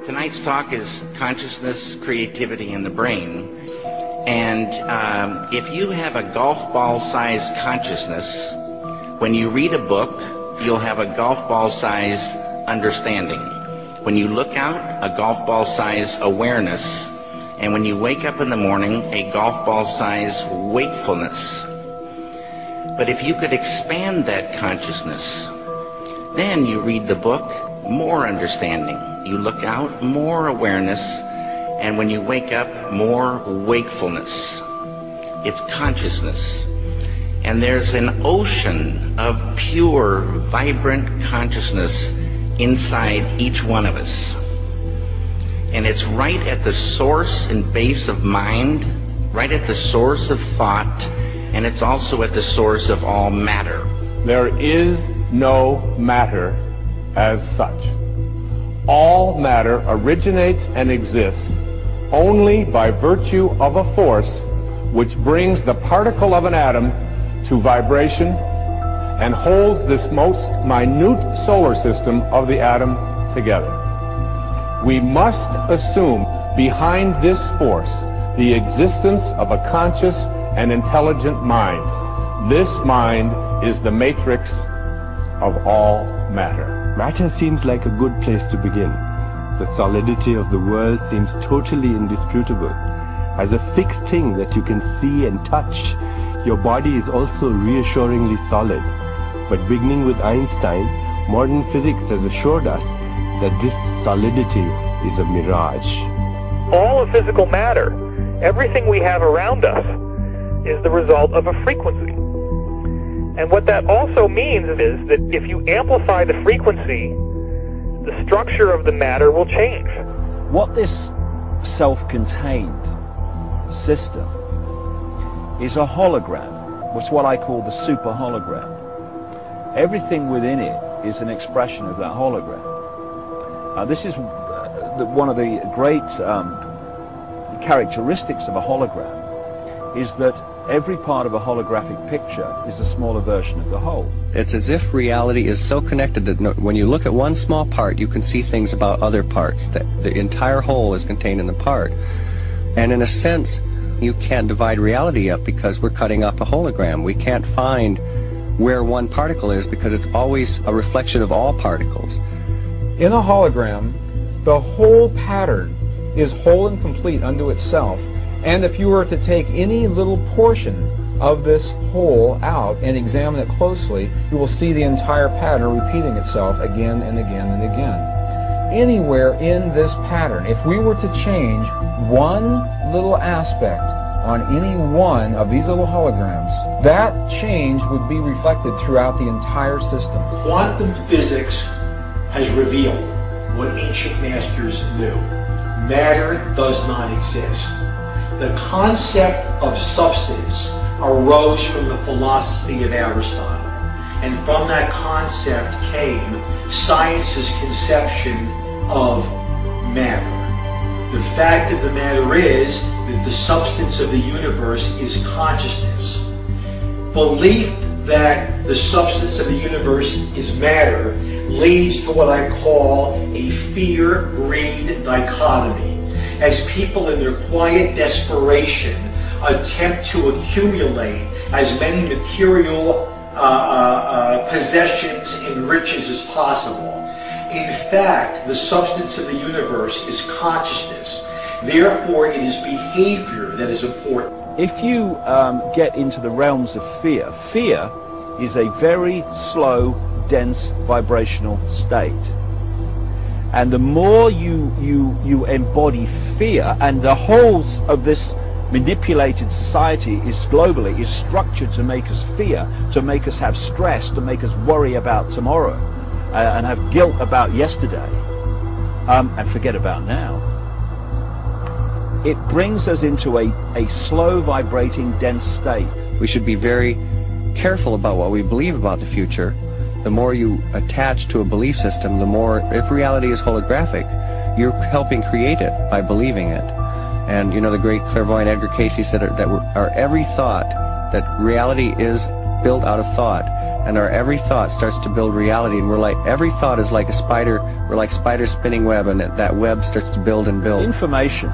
Tonight's talk is consciousness, creativity, and the brain. And if you have a golf ball-sized consciousness, when you read a book, you'll have a golf ball-sized understanding. When you look out, a golf ball-sized awareness. And when you wake up in the morning, a golf ball-sized wakefulness. But if you could expand that consciousness, then you read the book, more understanding. You look out, more awareness, and when you wake up, more wakefulness. It's consciousness. And there's an ocean of pure, vibrant consciousness inside each one of us. And it's right at the source and base of mind, right at the source of thought, and it's also at the source of all matter. There is no matter as such. All matter originates and exists only by virtue of a force which brings the particle of an atom to vibration and holds this most minute solar system of the atom together. We must assume behind this force the existence of a conscious and intelligent mind. This mind is the matrix of all matter. Matter seems like a good place to begin. The solidity of the world seems totally indisputable. As a fixed thing that you can see and touch, your body is also reassuringly solid. But beginning with Einstein, modern physics has assured us that this solidity is a mirage. All of physical matter, everything we have around us, is the result of a frequency. And what that also means is that if you amplify the frequency, the structure of the matter will change. What this self-contained system is a hologram. It's what I call the super hologram. Everything within it is an expression of that hologram. This is one of the great characteristics of a hologram, is that every part of a holographic picture is a smaller version of the whole. It's as if reality is so connected that when you look at one small part, you can see things about other parts. That the entire whole is contained in the part. And in a sense, you can't divide reality up because we're cutting up a hologram. We can't find where one particle is because it's always a reflection of all particles. In a hologram, the whole pattern is whole and complete unto itself. And if you were to take any little portion of this whole out and examine it closely, you will see the entire pattern repeating itself again and again and again. Anywhere in this pattern, if we were to change one little aspect on any one of these little holograms, that change would be reflected throughout the entire system. Quantum physics has revealed what ancient masters knew. Matter does not exist. The concept of substance arose from the philosophy of Aristotle, and from that concept came science's conception of matter. The fact of the matter is that the substance of the universe is consciousness. Belief that the substance of the universe is matter leads to what I call a fear-greed dichotomy. As people in their quiet desperation attempt to accumulate as many material possessions and riches as possible. In fact, the substance of the universe is consciousness. Therefore, it is behavior that is important. If you get into the realms of fear, fear is a very slow, dense, vibrational state. And the more you embody fear, and the whole of this manipulated society is globally is structured to make us fear, to make us have stress, to make us worry about tomorrow, and have guilt about yesterday, and forget about now. It brings us into a slow vibrating dense state. We should be very careful about what we believe about the future. The more you attach to a belief system, the more, if reality is holographic, you're helping create it by believing it. And you know, the great clairvoyant Edgar Cayce said that our every thought, that reality is built out of thought, and our every thought starts to build reality, and we're like, every thought is like a spider, we're like spiders spinning web, and that web starts to build and build. Information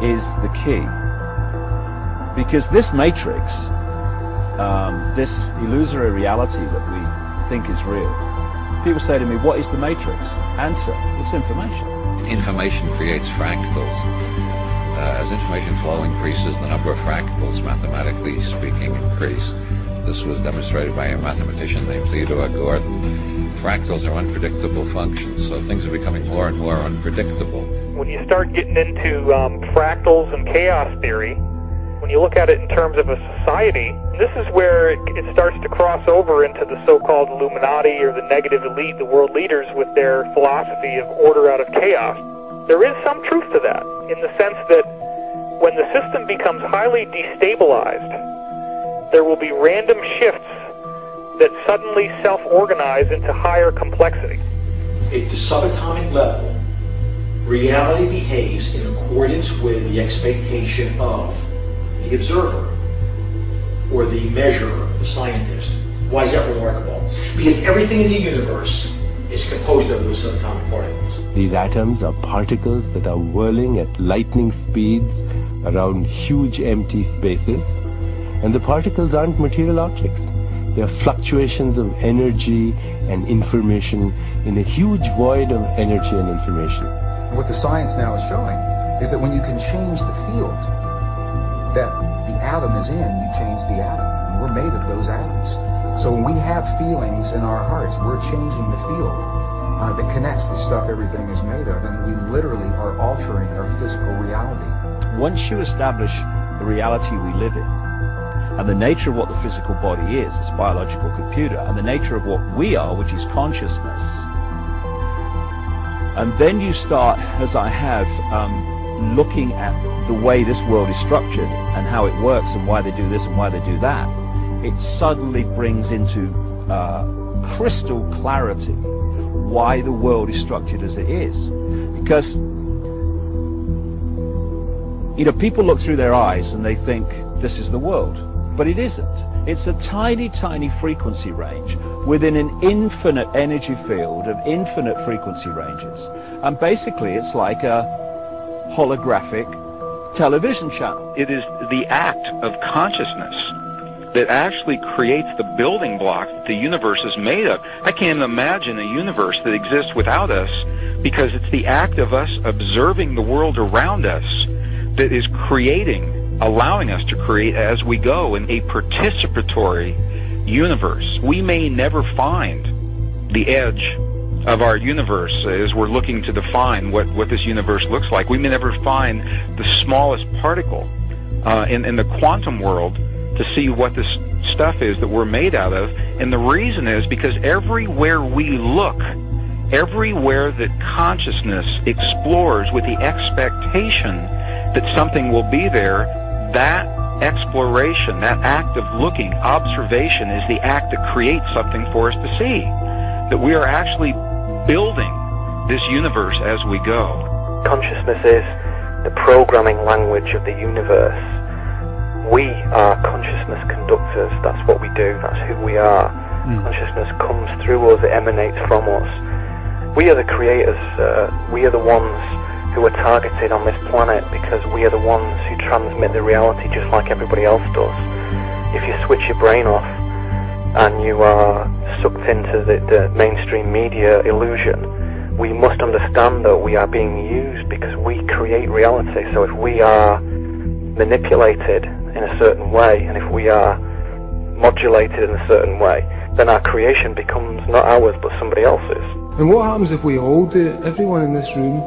is the key, because this matrix, this illusory reality that we think is real, people say to me, what is the matrix? Answer, it's information. Information creates fractals. As information flow increases, the number of fractals, mathematically speaking, increase. This was demonstrated by a mathematician named Theodore Gordon. Fractals are unpredictable functions, so things are becoming more and more unpredictable. When you start getting into fractals and chaos theory, when you look at it in terms of a society, this is where it starts to cross over into the so-called Illuminati or the negative elite, the world leaders, with their philosophy of order out of chaos. There is some truth to that, in the sense that when the system becomes highly destabilized, there will be random shifts that suddenly self-organize into higher complexity. At the subatomic level, reality behaves in accordance with the expectation of the observer, or the measurer, the scientist. Why is that remarkable? Because everything in the universe is composed of those subatomic particles. These atoms are particles that are whirling at lightning speeds around huge empty spaces, and the particles aren't material objects. They are fluctuations of energy and information in a huge void of energy and information. What the science now is showing is that when you can change the field that the atom is in, you change the atom. And we're made of those atoms. So when we have feelings in our hearts, we're changing the field that connects the stuff everything is made of, and we literally are altering our physical reality. Once you establish the reality we live in, and the nature of what the physical body is, its biological computer, and the nature of what we are, which is consciousness, and then you start, as I have, looking at the way this world is structured and how it works and why they do this and why they do that, it suddenly brings into crystal clarity why the world is structured as it is. Because, you know, people look through their eyes and they think this is the world, but it isn't. It's a tiny, tiny frequency range within an infinite energy field of infinite frequency ranges. And basically it's like a holographic television channel. It is the act of consciousness that actually creates the building block that the universe is made of. I can't imagine a universe that exists without us, because it's the act of us observing the world around us that is creating, allowing us to create as we go in a participatory universe. We may never find the edge of our universe as we're looking to define what this universe looks like. We may never find the smallest particle in the quantum world to see what this stuff is that we're made out of. And the reason is because everywhere we look, everywhere that consciousness explores with the expectation that something will be there, that exploration, that act of looking, observation, is the act that creates something for us to see. That we are actually building this universe as we go. Consciousness is the programming language of the universe. We are consciousness conductors. That's what we do. That's who we are. Consciousness comes through us. It emanates from us. We are the creators. We are the ones who are targeted on this planet because we are the ones who transmit the reality just like everybody else does. If you switch your brain off and you are sucked into the mainstream media illusion, we must understand that we are being used because we create reality. So if we are manipulated in a certain way, and if we are modulated in a certain way, then our creation becomes not ours but somebody else's. And what happens if we all do it? Everyone in this room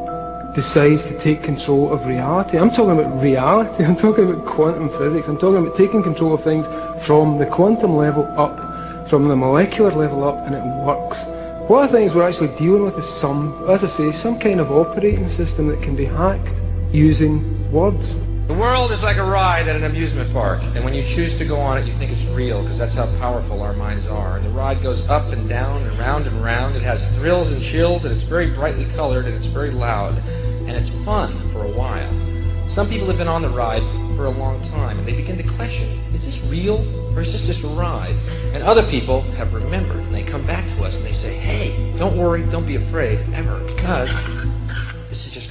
decides to take control of reality. I'm talking about reality, I'm talking about quantum physics, I'm talking about taking control of things from the quantum level up, from the molecular level up, and it works. One of the things we're actually dealing with is as I say, some kind of operating system that can be hacked using words. The world is like a ride at an amusement park, and when you choose to go on it, you think it's real, because that's how powerful our minds are. The ride goes up and down and round and round. It has thrills and chills, and it's very brightly colored, and it's very loud, and it's fun for a while. Some people have been on the ride for a long time, and they begin to question, is this real, or is this just a ride? And other people have remembered, and they come back to us and they say, hey, don't worry, don't be afraid, ever, because this is just